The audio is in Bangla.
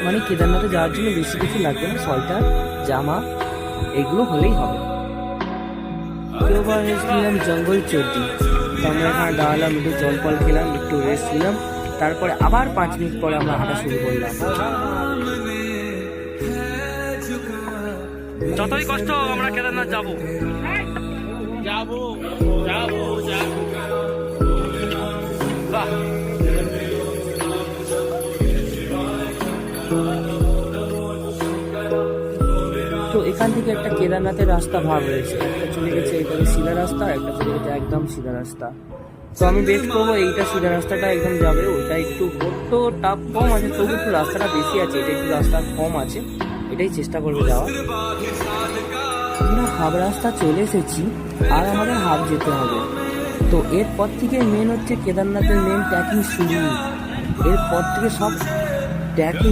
মানে কেদারনাথে যাওয়ার জন্য বেশি কিছু লাগবে না, সোয়েটার, জামা এগুলো হলেই হবে। এবার নিলাম জঙ্গল চড্ডি। তো আমরা এখানে দাঁড়ালাম, একটু জল ফল খেলাম, একটু রেস্ট নিলাম, তারপরে আবার 5 মিনিট পরে আমরা হাঁটা শুরু করলাম। যতই কষ্ট হোক আমরা কেদারনাথ যাবো। বাহ, তো এখান থেকে একটা কেদারনাথের রাস্তা ভাগ হয়েছে, একটা চলে গেছে এখানে সিধা রাস্তা, একটা চলে গেছে একদম সিধা রাস্তা। তো আমি বেট করবো এইটা সিধা রাস্তাটা একদম যাবে, ওটা একটু বড্ড টাফ কম আছে, তবু একটু রাস্তাটা বেশি আছে, এটা একটু রাস্তা কম আছে, এটাই চেষ্টা করবে যাওয়া। আমরা হাফ রাস্তা চলে এসেছি, আর আমাদের হাফ যেতে হবে। তো এরপর থেকে মেন হচ্ছে কেদারনাথের মেন ট্রেকিং শুরু, এরপর থেকে সব ট্রেকিং